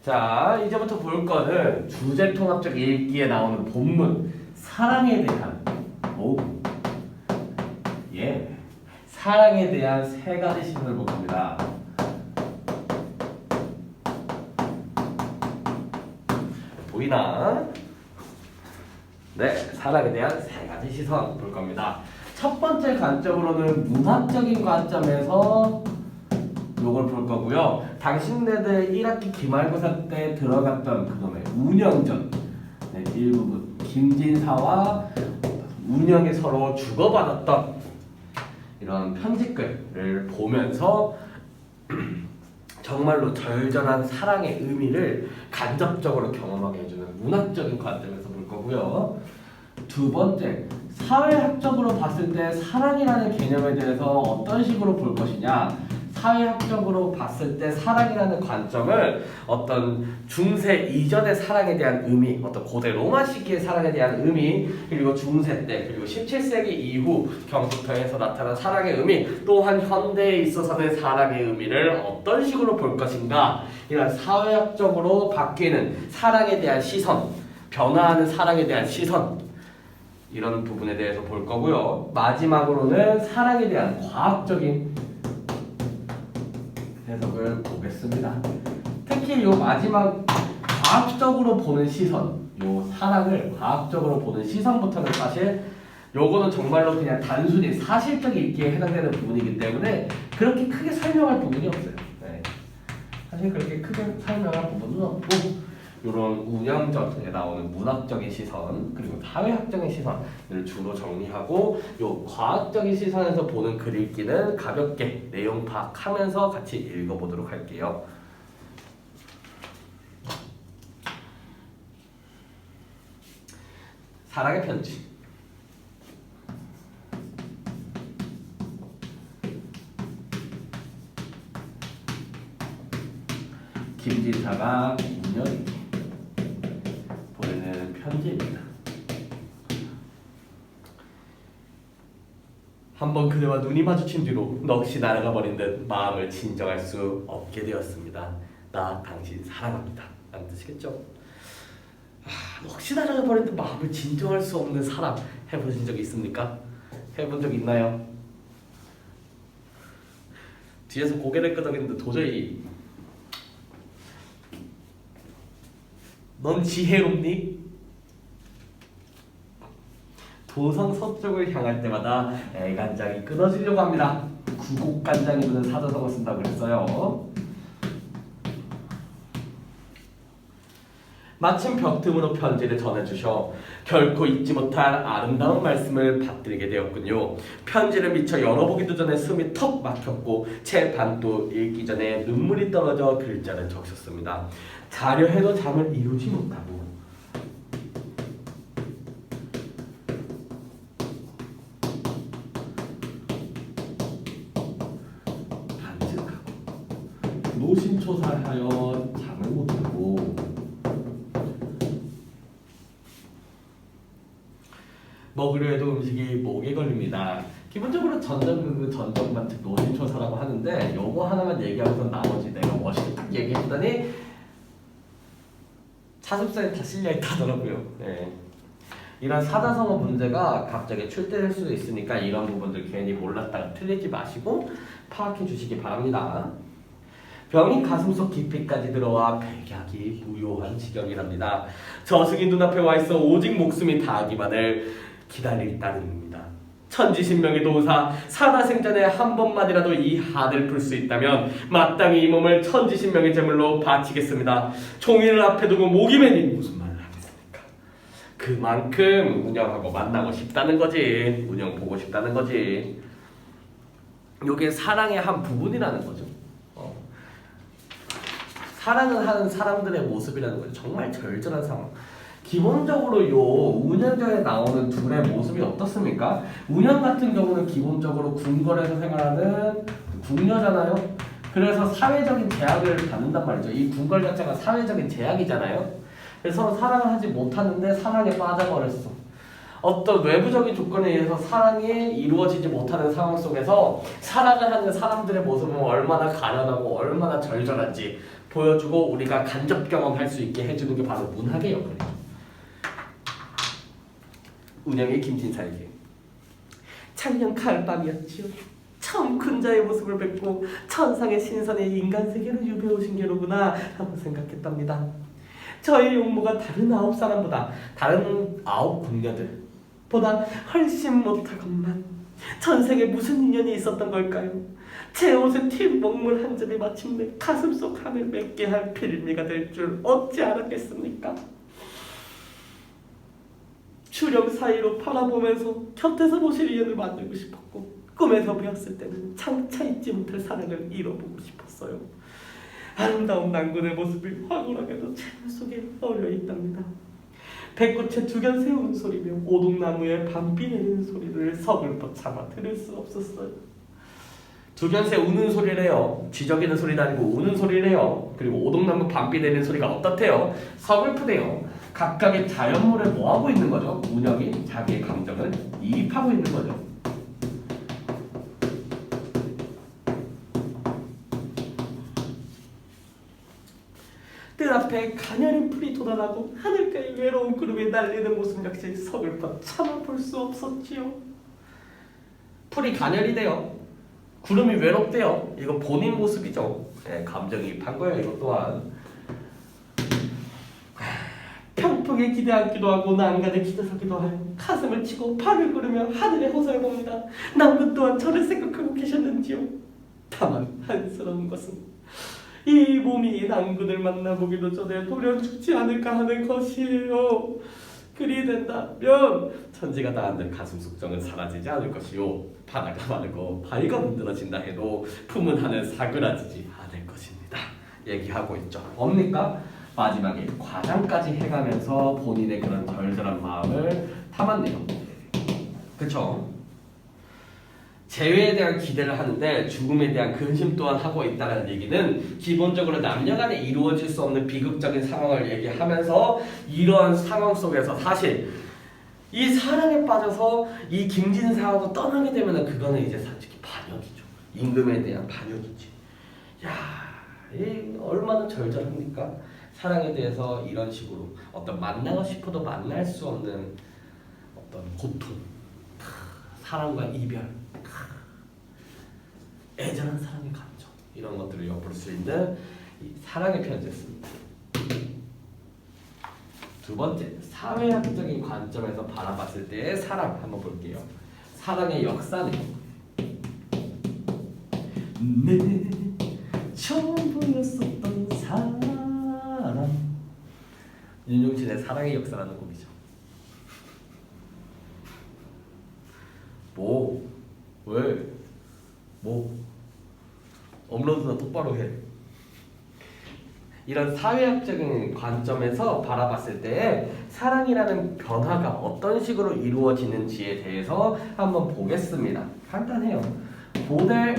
자, 이제부터 볼 거는 주제통합적 읽기에 나오는 본문 사랑에 대한 사랑에 대한 세 가지 시선을 볼 겁니다. 보이나? 네, 사랑에 대한 세 가지 시선 볼 겁니다. 첫 번째 관점으로는 문학적인 관점에서 요걸 볼 거고요. 당신네들 1학기 기말고사 때 들어갔던 그놈의 운영전 일부분 김진사와 운영이 서로 주고받았던 이런 편지글을 보면서 정말로 절절한 사랑의 의미를 간접적으로 경험하게 해주는 문학적인 관점에서 볼 거고요. 두 번째, 사회학적으로 봤을 때 사랑이라는 개념에 대해서 어떤 식으로 볼 것이냐. 사회학적으로 봤을 때 사랑이라는 관점을 어떤 중세 이전의 사랑에 대한 의미, 어떤 고대 로마 시기의 사랑에 대한 의미, 그리고 중세 때, 그리고 17세기 이후 경부터에서 나타난 사랑의 의미, 또한 현대에 있어서는 사랑의 의미를 어떤 식으로 볼 것인가, 이런 사회학적으로 바뀌는 사랑에 대한 시선, 변화하는 사랑에 대한 시선, 이런 부분에 대해서 볼 거고요. 마지막으로는 사랑에 대한 과학적인 해석을 보겠습니다. 특히 요 마지막 과학적으로 보는 시선, 요 사랑을 과학적으로 보는 시선부터는 사실 요거는 정말로 그냥 단순히 사실적 읽기에 해당되는 부분이기 때문에 그렇게 크게 설명할 부분이 없어요. 네. 사실 그렇게 크게 설명할 부분은 없고 요런 운영전에 나오는 문학적인 시선 그리고 사회학적인 시선을 주로 정리하고 요 과학적인 시선에서 보는 글 읽기는 가볍게 내용 파악하면서 같이 읽어보도록 할게요. 사랑의 편지. 김진사가 운영이 보내는 편지입니다. 한번 그대와 눈이 마주친 뒤로 넋이 날아가 버린 듯 마음을 진정할 수 없게 되었습니다. 나 당신 사랑합니다. 라는 뜻이겠죠? 넋이 날아가 버린 듯 마음을 진정할 수 없는 사랑 해보신 적 있습니까? 해본 적 있나요? 뒤에서 고개를 끄덕이는데 도저히 넌 지혜롭니? 도성 서쪽을 향할 때마다 애간장이 끊어지려고 합니다. 구곡간장이 묻은 사자성어 쓴다고 그랬어요. 마침 벽 틈으로 편지를 전해주셔 결코 잊지 못할 아름다운 말씀을 받들게 되었군요. 편지를 미처 열어보기도 전에 숨이 턱 막혔고 채 반도 읽기 전에 눈물이 떨어져 글자를 적셨습니다. 자려 해도 잠을 이루지 못하고 반직하고 노심초사하여 잠을 못하고 먹으려 해도 음식이 목에 걸립니다. 기본적으로 전전반 즉 노심초사라고 하는데 요거 하나만 얘기하고서 나머지 내가 멋있게 딱 얘기했더니 사습사에 다 실려있다 하더라고요. 네. 이런 사자성어 문제가 갑자기 출제될 수도 있으니까 이런 부분들 괜히 몰랐다가 틀리지 마시고 파악해 주시기 바랍니다. 병이 가슴속 깊이까지 들어와 백약이 유효한 지경이랍니다. 저승이 눈앞에 와있어 오직 목숨이 다하기만을 기다릴 따름입니다. 천지신명의 도사 살아생전에 한 번만이라도 이 한을 풀 수 있다면 마땅히 이 몸을 천지신명의 제물로 바치겠습니다. 종이를 앞에 두고 목이 맨이 무슨 말을 하겠습니까? 그만큼 운영하고 만나고 싶다는 거지. 운영 보고 싶다는 거지. 이게 사랑의 한 부분이라는 거죠. 사랑을 하는 사람들의 모습이라는 거죠. 정말 절절한 상황. 기본적으로 요 운영전에 나오는 둘의 모습이 어떻습니까? 운영 같은 경우는 기본적으로 궁궐에서 생활하는 궁녀잖아요. 그래서 사회적인 제약을 받는단 말이죠. 이 궁궐 자체가 사회적인 제약이잖아요. 그래서 서로 사랑을 하지 못하는데 사랑에 빠져버렸어. 어떤 외부적인 조건에 의해서 사랑이 이루어지지 못하는 상황 속에서 사랑을 하는 사람들의 모습은 얼마나 가련하고 얼마나 절절한지 보여주고 우리가 간접 경험할 수 있게 해주는 게 바로 문학의 역할이에요. 운영의 김진사에게 작년 가을밤이었지요. 처음 군자의 모습을 뵙고 천상의 신선의 인간 세계로 유배 오신 게로구나 하고 생각했답니다. 저의 용모가 다른 9사람보다 다른 9궁녀들보다 훨씬 못하건만 전생에 무슨 인연이 있었던 걸까요? 제 옷에 튄 먹물 한 점이 마침내 가슴속 한을 맺게 할 필미가 될 줄 어찌 알았겠습니까? 주령 사이로 바라보면서 곁에서 보실 인연을 만들고 싶었고 꿈에서 배웠을 때는 장차 잊지 못할 사랑을 이뤄보고 싶었어요. 아름다운 낭군의 모습이 황홀하게도 제 속에 어려 있답니다. 백꽃의 두견 세우는 소리며 오동나무의 밤비 내리는 소리를 서글퍼 참아 들을 수 없었어요. 두견새 우는 소리래요. 쥐저기는 소리도 아니고 우는 소리래요. 그리고 오동나무 밤비 내리는 소리가 어떻대요? 서글프대요. 각각의 자연물에 뭐하고 있는 거죠? 운영이 자기의 감정을 이입하고 있는 거죠. 뜰 앞에 가녀린 풀이 돋아나고 하늘가에 외로운 구름이 날리는 모습 역시 서글퍼 참아 볼 수 없었지요. 풀이 가녀리대요. 구름이 외롭대요. 이거 본인 모습이죠. 네, 감정이입한 거예요. 이것 또한. 평풍에 기대앉기도 하고 난간에 기대서기도 하여 가슴을 치고 발을 구르며 하늘에 호소해 봅니다. 남군 또한 저를 생각하고 계셨는지요? 다만 한스러운 것은 이 몸이 남군을 만나보기도 전에 돌연 죽지 않을까 하는 것이에요. 그리 된다면 천지가 다 한들 가슴 속정은 사라지지 않을 것이요. 바다가 마르고 바위가 문드러진다 해도 품은 하늘 사그라지지 않을 것입니다. 얘기하고 있죠. 뭡니까? 마지막에 과장까지 해가면서 본인의 그런 절절한 마음을 담았네요. 그쵸? 재회에 대한 기대를 하는데 죽음에 대한 근심 또한 하고 있다는 얘기는 기본적으로 남녀 간에 이루어질 수 없는 비극적인 상황을 얘기하면서 이러한 상황 속에서 사실 이 사랑에 빠져서 이 김진사하고 떠나게 되면 그거는 이제 솔직히 반역이죠. 임금에 대한 반역이지. 야, 이 얼마나 절절합니까? 사랑에 대해서 이런 식으로 어떤 만나고 싶어도 만날 수 없는 어떤 고통, 사랑과 이별, 애절한 사랑의 감정, 이런 것들을 엿볼 수 있는 이 사랑의 편지였습니다. 두 번째, 사회학적인 관점에서 바라봤을 때의 사랑 한번 볼게요. 사랑의 역사는 내 처음 보였었던 사람. 윤종신의 사랑의 역사라는 곡이죠. 뭐? 왜? 뭐? 업로드나 똑바로 해. 이런 사회학적인 관점에서 바라봤을 때 사랑이라는 변화가 어떤 식으로 이루어지는지에 대해서 한번 보겠습니다. 간단해요. 고대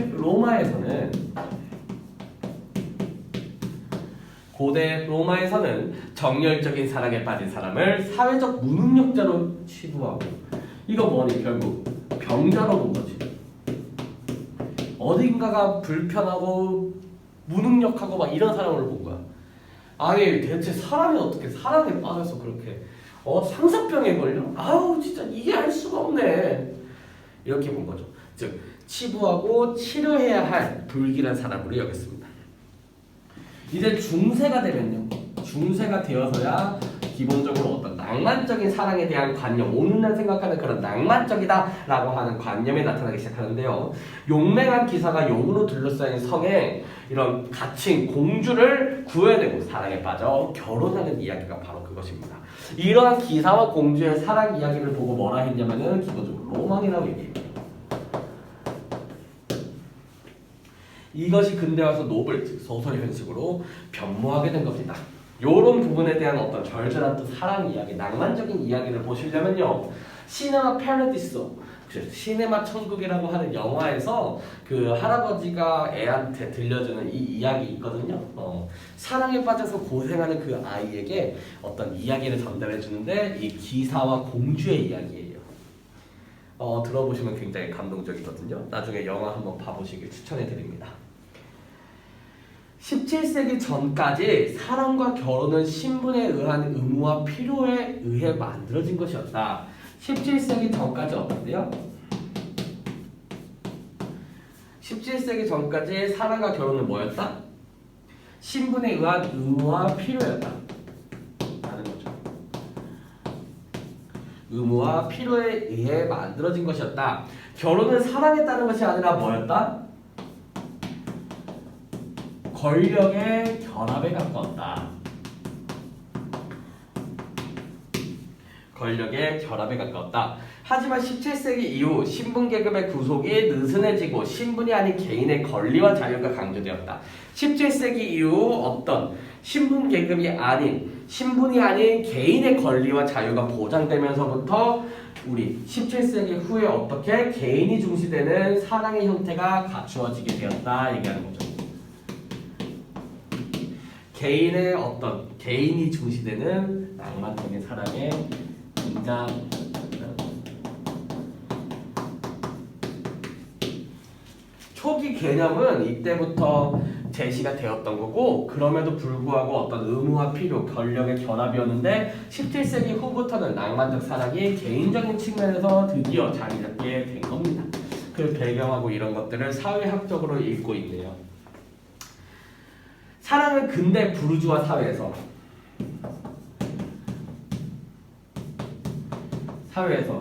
로마에서는 정열적인 사랑에 빠진 사람을 사회적 무능력자로 치부하고, 이거 뭐니? 결국 병자로 본 거지. 어딘가가 불편하고 무능력하고 막 이런 사람으로 본 거야. 아니 대체 사람이 어떻게 사랑에 빠져서 그렇게 상사병에 걸려? 아우 진짜 이해할 수가 없네. 이렇게 본 거죠. 즉 치부하고 치료해야 할 불길한 사람으로 여겼습니다. 이제 중세가 되면요. 중세가 되어서야 기본적으로 어떤 낭만적인 사랑에 대한 관념, 오늘날 생각하는 그런 낭만적이다라고 하는 관념이 나타나기 시작하는데요. 용맹한 기사가 용으로 둘러싸인 성에 이런 갇힌 공주를 구해내고 사랑에 빠져 결혼하는 이야기가 바로 그것입니다. 이러한 기사와 공주의 사랑 이야기를 보고 뭐라 했냐면은 기본적으로 로망이라고 얘기해요. 이것이 근대 와서 노벨, 즉 소설 형식으로 변모하게 된 겁니다. 이런 부분에 대한 어떤 절절한 또 사랑 이야기, 낭만적인 이야기를 보시려면요, 시네마 패러디스, 시네마 천국이라고 하는 영화에서 그 할아버지가 애한테 들려주는 이 이야기 있거든요. 사랑에 빠져서 고생하는 그 아이에게 어떤 이야기를 전달해 주는데 이 기사와 공주의 이야기예요. 들어보시면 굉장히 감동적이거든요. 나중에 영화 한번 봐보시길 추천해드립니다. 17세기 전까지 사랑과 결혼은 신분에 의한 의무와 필요에 의해 만들어진 것이었다. 17세기 전까지 어떤데요? 17세기 전까지 사랑과 결혼은 뭐였다? 신분에 의한 의무와 필요였다. 라는 거죠. 의무와 필요에 의해 만들어진 것이었다. 결혼은 사랑에 따른 것이 아니라 뭐였다? 권력의 결합에 가까웠다. 권력의 결합에 가까웠다. 하지만 17세기 이후 신분계급의 구속이 느슨해지고 신분이 아닌 개인의 권리와 자유가 강조되었다. 17세기 이후 어떤 신분이 아닌 개인의 권리와 자유가 보장되면서부터 우리 17세기 후에 어떻게 개인이 중시되는 사랑의 형태가 갖추어지게 되었다 얘기하는 거죠. 개인이 중시되는 낭만적인 사랑의 등장. 초기 개념은 이때부터 제시가 되었던 거고, 그럼에도 불구하고 어떤 의무와 필요, 권력의 결합이었는데 17세기 후부터는 낭만적 사랑이 개인적인 측면에서 드디어 자리 잡게 된 겁니다. 그 배경하고 이런 것들을 사회학적으로 읽고 있네요. 사랑은 근대 부르주아 사회에서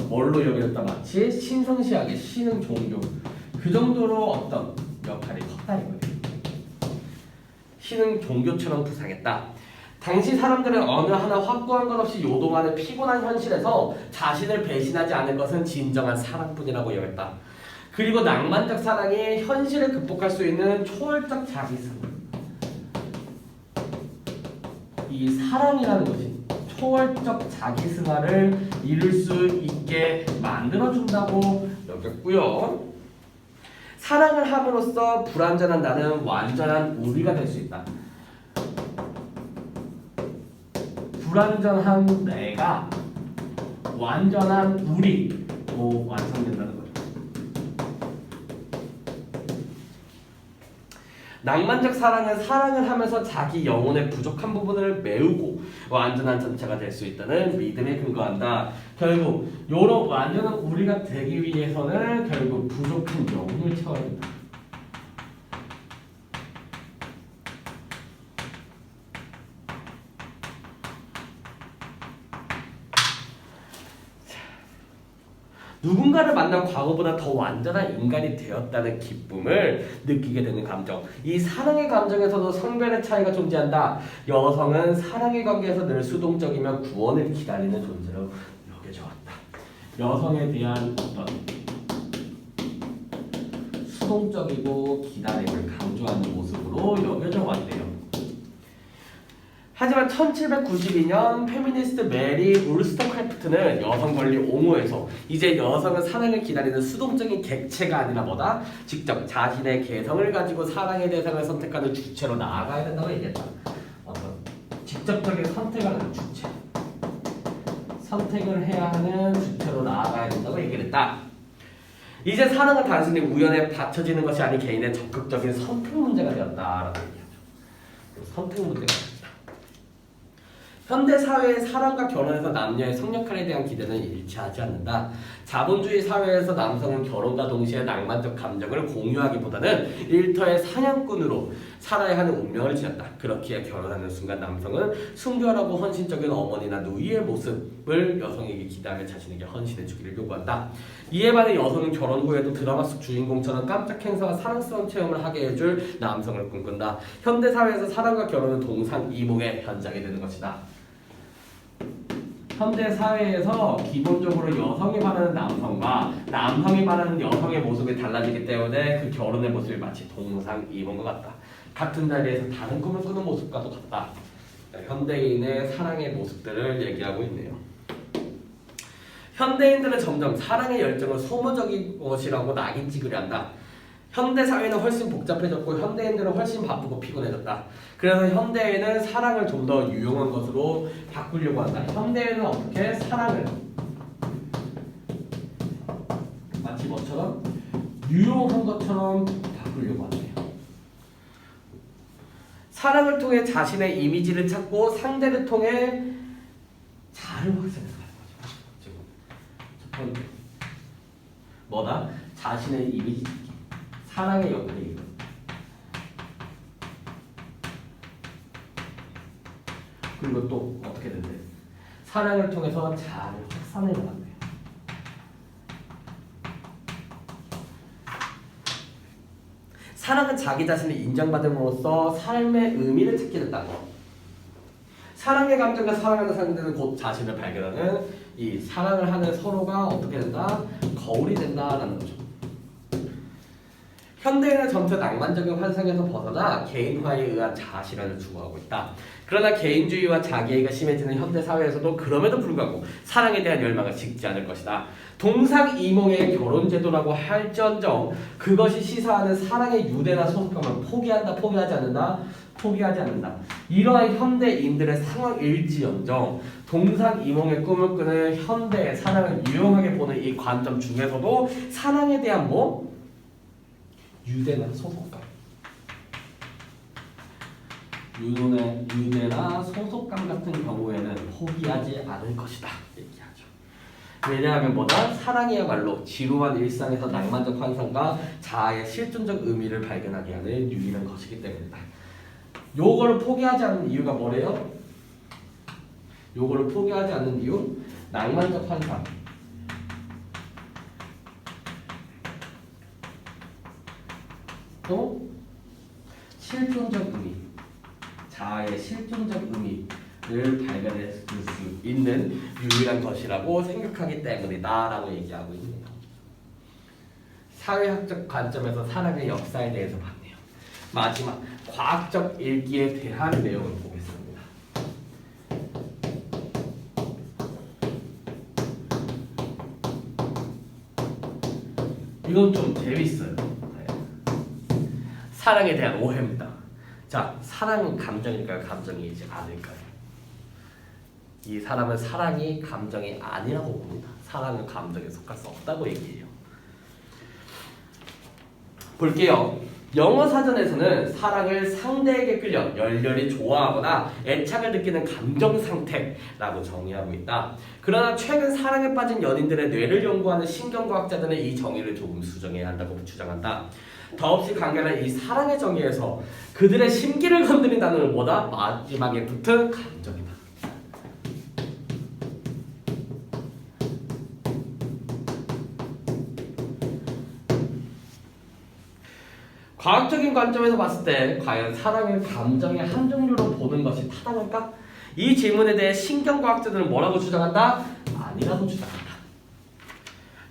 뭘로 여겨졌다? 마치 신성시하게 신흥 종교, 그 정도로 어떤 역할이 컸다 이거예요. 신흥 종교처럼 부상했다. 당시 사람들은 어느 하나 확고한 것 없이 요동하는 피곤한 현실에서 자신을 배신하지 않을 것은 진정한 사랑뿐이라고 여겼다. 그리고 낭만적 사랑이 현실을 극복할 수 있는 초월적 자기승, 이 사랑이라는 것이 초월적 자기승화를 이룰 수 있게 만들어준다고 여겼고요. 사랑을 함으로써 불완전한 나는 완전한 우리가 될 수 있다. 불완전한 내가 완전한 우리로 완성된다는 거죠. 낭만적 사랑은 사랑을 하면서 자기 영혼의 부족한 부분을 메우고 완전한 전체가 될 수 있다는 믿음에 근거한다. 결국 요런 완전한 우리가 되기 위해서는 결국 부족한 영혼을 채워야 된다. 누군가를 만난 과거보다 더 완전한 인간이 되었다는 기쁨을 느끼게 되는 감정. 이 사랑의 감정에서도 성별의 차이가 존재한다. 여성은 사랑의 관계에서 늘 수동적이며 구원을 기다리는 존재로 여겨져 왔다. 여성에 대한 어떤 수동적이고 기다림을 강조하는 모습으로 여겨져 왔대요. 하지만 1792년 페미니스트 메리 울스터크래프트는 여성 권리 옹호에서 이제 여성은 사랑을 기다리는 수동적인 객체가 아니라 뭐다? 직접 자신의 개성을 가지고 사랑의 대상을 선택하는 주체로 나아가야 된다고 얘기했다. 어떤 직접적인 선택을 하는 주체, 선택을 해야 하는 주체로 나아가야 된다고 얘기를 했다. 이제 사랑은 단순히 우연에 받쳐지는 것이 아닌 개인의 적극적인 선택 문제가 되었다라고 얘기하죠. 선택 문제가 되었다. 현대 사회의 사랑과 결혼에서 남녀의 성역할에 대한 기대는 일치하지 않는다. 자본주의 사회에서 남성은 결혼과 동시에 낭만적 감정을 공유하기보다는 일터의 사냥꾼으로 살아야 하는 운명을 지녔다. 그렇기에 결혼하는 순간 남성은 순결하고 헌신적인 어머니나 누이의 모습을 여성에게 기대하며 자신에게 헌신해주기를 요구한다. 이에 반해 여성은 결혼 후에도 드라마 속 주인공처럼 깜짝 행사와 사랑스러운 체험을 하게 해줄 남성을 꿈꾼다. 현대 사회에서 사랑과 결혼은 동상이몽의 현장이 되는 것이다. 현대 사회에서 기본적으로 여성이 바라는 남성과 남성이 바라는 여성의 모습이 달라지기 때문에 그 결혼의 모습이 마치 동상이몽과 같다. 같은 자리에서 다른 꿈을 꾸는 모습과도 같다. 현대인의 사랑의 모습들을 얘기하고 있네요. 현대인들은 점점 사랑의 열정을 소모적인 것이라고 낙인 찍으려 한다. 현대 사회는 훨씬 복잡해졌고 현대인들은 훨씬 바쁘고 피곤해졌다. 그래서 현대인은 사랑을 좀 더 유용한 것으로 바꾸려고 한다. 현대인은 어떻게 사랑을 마치 뭐처럼 유용한 것처럼 바꾸려고 하네요. 사랑을 통해 자신의 이미지를 찾고 상대를 통해 자아를 확산해가는 거죠. 지금 첫 번째 뭐다? 자신의 이미지 찾기. 사랑의 역할이 이거. 그리고 또 어떻게 된대? 사랑을 통해서 자아를 확산해 나간대요. 사랑은 자기 자신을 인정받음으로써 삶의 의미를 찾게 된다는 거. 사랑의 감정과 사랑하는 상대는 곧 자신을 발견하는 이 사랑을 하는 서로가 어떻게 된다? 거울이 된다라는 거죠. 현대인은 점차 낭만적인 환상에서 벗어나 개인화에 의한 자아 실현을 추구하고 있다. 그러나 개인주의와 자기애가 심해지는 현대 사회에서도 그럼에도 불구하고 사랑에 대한 열망을 식지 않을 것이다. 동상이몽의 결혼제도라고 할지언정 그것이 시사하는 사랑의 유대나 소속감을 포기하지 않는다. 이러한 현대인들의 상황일지언정 동상이몽의 꿈을 꾸는 현대의 사랑을 유용하게 보는 이 관점 중에서도 사랑에 대한 유대나 소속감, 유대나 소속감 같은 경우에는 포기하지 않을 것이다 얘기하죠. 왜냐하면 뭐다? 사랑이야말로 지루한 일상에서 낭만적 환상과 자아의 실존적 의미를 발견하게 하는 유일한 것이기 때문이다. 요거를 포기하지 않는 이유가 뭐래요? 요거를 포기하지 않는 이유? 낭만적 환상. 또 실존적 의미, 자아의 실존적 의미를 발견할 수 있는 유일한 것이라고 생각하기 때문이다 라고 얘기하고 있네요. 사회학적 관점에서 사랑의 역사에 대해서 봤네요. 마지막 과학적 일기에 대한 내용을 보겠습니다. 이건 좀 재밌어요. 사랑에 대한 오해입니다. 자, 사랑은 감정일까요? 감정이지 않을까요? 이 사람은 사랑이 감정이 아니라고 봅니다. 사랑은 감정에 속할 수 없다고 얘기해요. 볼게요. 영어 사전에서는 사랑을 상대에게 끌려 열렬히 좋아하거나 애착을 느끼는 감정 상태라고 정의하고 있다. 그러나 최근 사랑에 빠진 연인들의 뇌를 연구하는 신경과학자들은 이 정의를 조금 수정해야 한다고 주장한다. 더없이 강렬한 이 사랑의 정의에서 그들의 심기를 건드린 단어는 뭐다? 마지막에 붙은 감정이다. 과학적인 관점에서 봤을 때 과연 사랑을 감정의 한 종류로 보는 것이 타당할까? 이 질문에 대해 신경과학자들은 뭐라고 주장한다? 아니라고 주장한다.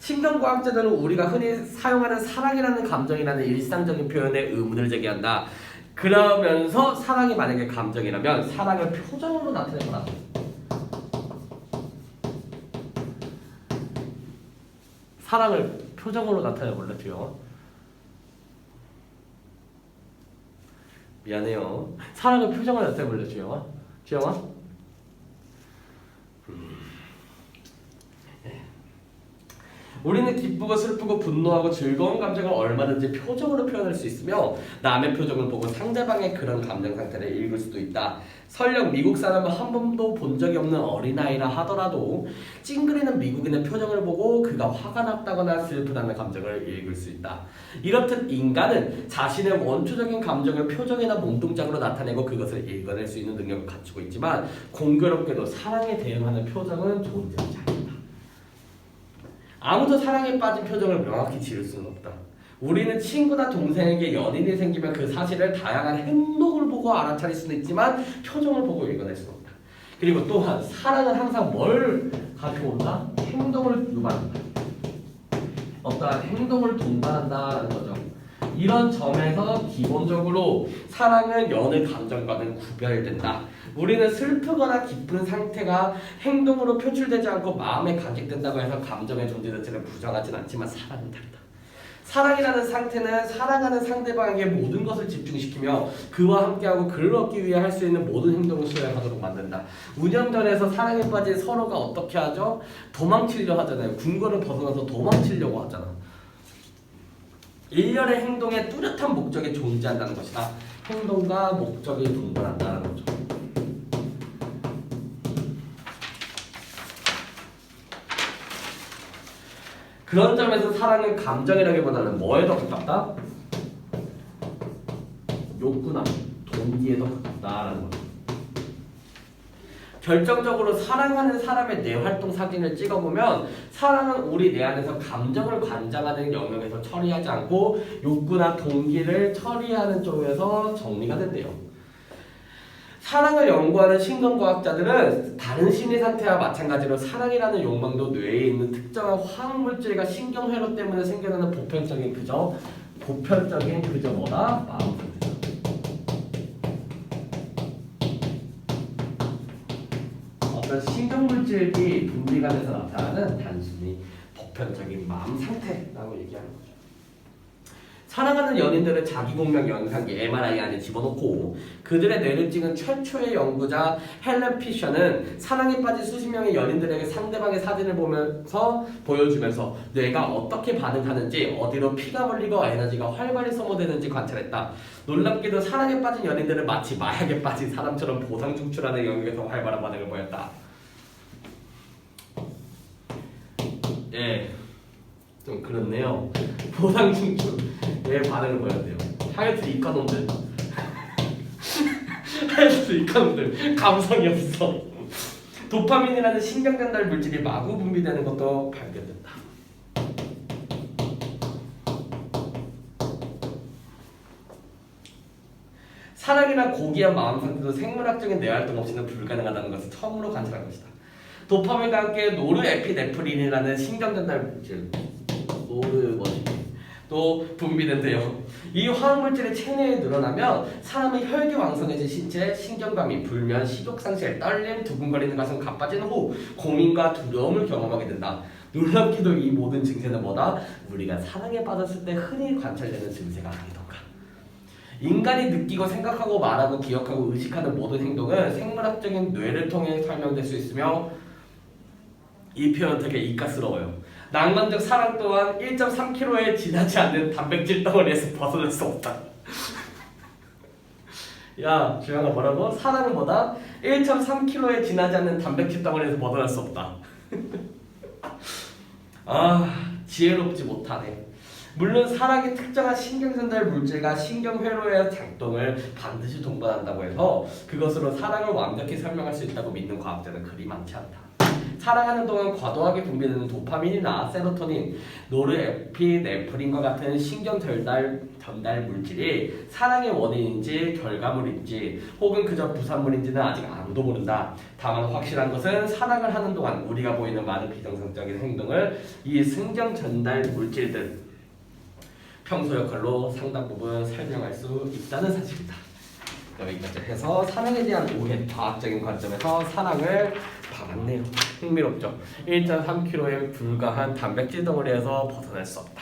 신경과학자들은 우리가 흔히 사용하는 사랑이라는 감정이라는 일상적인 표현에 의문을 제기한다. 그러면서 사랑이 만약에 감정이라면 사랑을 표정으로 나타내거나 사랑을 표정으로 나타내볼래 주영아? 미안해요. 사랑을 표정으로 나타내볼래 주영아? 주영아? 우리는 기쁘고 슬프고 분노하고 즐거운 감정을 얼마든지 표정으로 표현할 수 있으며 남의 표정을 보고 상대방의 그런 감정 상태를 읽을 수도 있다. 설령 미국 사람은 한 번도 본 적이 없는 어린아이라 하더라도 찡그리는 미국인의 표정을 보고 그가 화가 났다거나 슬프다는 감정을 읽을 수 있다. 이렇듯 인간은 자신의 원초적인 감정을 표정이나 몸동작으로 나타내고 그것을 읽어낼 수 있는 능력을 갖추고 있지만 공교롭게도 사랑에 대응하는 표정은 존재하지 않는다. 아무도 사랑에 빠진 표정을 명확히 지을 수는 없다. 우리는 친구나 동생에게 연인이 생기면 그 사실을 다양한 행동을 보고 알아차릴 수는 있지만 표정을 보고 읽어낼 수는 없다. 그리고 또한 사랑은 항상 뭘 가져온다? 행동을 유발한다. 어떠한 행동을 동반한다는 거죠. 이런 점에서 기본적으로 사랑은 연애 감정과는 구별된다. 우리는 슬프거나 기쁜 상태가 행동으로 표출되지 않고 마음에 간직된다고 해서 감정의 존재 자체를 부정하진 않지만 사랑은 다르다. 사랑이라는 상태는 사랑하는 상대방에게 모든 것을 집중시키며 그와 함께하고 그를 얻기 위해 할 수 있는 모든 행동을 수행하도록 만든다. 운영전에서 사랑에 빠진 서로가 어떻게 하죠? 도망치려 하잖아요. 궁궐을 벗어나서 도망치려고 하잖아. 일련의 행동에 뚜렷한 목적이 존재한다는 것이다. 행동과 목적이 동반한다는 거죠. 그런 점에서 사랑은 감정이라기보다는 뭐에 더 가깝다? 욕구나 동기에 더 가깝다라는 거죠. 결정적으로 사랑하는 사람의 뇌활동 사진을 찍어보면 사랑은 우리 뇌 안에서 감정을 관장하는 영역에서 처리하지 않고 욕구나 동기를 처리하는 쪽에서 정리가 된대요. 사랑을 연구하는 신경과학자들은 다른 심리 상태와 마찬가지로 사랑이라는 욕망도 뇌에 있는 특정한 화학물질과 신경회로 때문에 생겨나는 보편적인 그저 뭐다? 마음 상태다. 어떤 신경물질이 분비가 돼서 나타나는 단순히 보편적인 마음 상태라고 얘기하는 거죠. 사랑하는 연인들을 자기 공명 영상기 MRI 안에 집어넣고 그들의 뇌를 찍은 최초의 연구자 헬렌 피셔는 사랑에 빠진 수십 명의 연인들에게 상대방의 사진을 보여주면서 뇌가 어떻게 반응하는지, 어디로 피가 몰리고 에너지가 활발히 소모되는지 관찰했다. 놀랍게도 사랑에 빠진 연인들은 마치 마약에 빠진 사람처럼 보상 충출하는 영역에서 활발한 반응을 보였다. 예, 좀 그렇네요. 보상 충출의 반응을 보였대요. 하여튼 이과놈들 하여튼 이과놈들 감성이 없어. 도파민이라는 신경 전달 물질이 마구 분비되는 것도 발견됐다. 사랑이나 고귀한 마음 상태도 생물학적인 뇌활동 없이는 불가능하다는 것을 처음으로 관찰한 것이다. 도파민과 함께 노르에피네프린이라는 신경 전달 물질 또 분비된대요. 이 화학물질이 체내에 늘어나면 사람의 혈기 왕성해진 신체, 신경감이, 불면, 식욕상실, 떨림, 두근거리는 가슴, 가빠지는 호흡, 고민과 두려움을 경험하게 된다. 놀랍게도 이 모든 증세는 뭐다? 우리가 사랑에 빠졌을 때 흔히 관찰되는 증세가 아니던가. 인간이 느끼고 생각하고 말하고 기억하고 의식하는 모든 행동은 생물학적인 뇌를 통해 설명될 수 있으며 이 표현 되게 이까스러워요. 낭만적 사랑 또한 1.3kg에 지나지 않는 단백질 덩어리에서 벗어날 수 없다. 야, 주영아 뭐라고? 사랑은 뭐다? 1.3kg에 지나지 않는 단백질 덩어리에서 벗어날 수 없다. 아, 지혜롭지 못하네. 물론 사랑이 특정한 신경전달 물질과 신경회로의 작동을 반드시 동반한다고 해서 그것으로 사랑을 완벽히 설명할 수 있다고 믿는 과학자는 그리 많지 않다. 사랑하는 동안 과도하게 분비되는 도파민이나 세로토닌, 노르에피네프린과 같은 신경 전달 물질이 사랑의 원인인지 결과물인지 혹은 그저 부산물인지는 아직 아무도 모른다. 다만 확실한 것은 사랑을 하는 동안 우리가 보이는 많은 비정상적인 행동을 이 신경 전달 물질들 평소 역할로 상당 부분 설명할 수 있다는 사실이다. 여기까지 해서 사랑에 대한 오해, 과학적인 관점에서 사랑을 봐봤네요. 흥미롭죠? 1.3kg에 불과한 단백질 덩어리에서 벗어날 수 없다.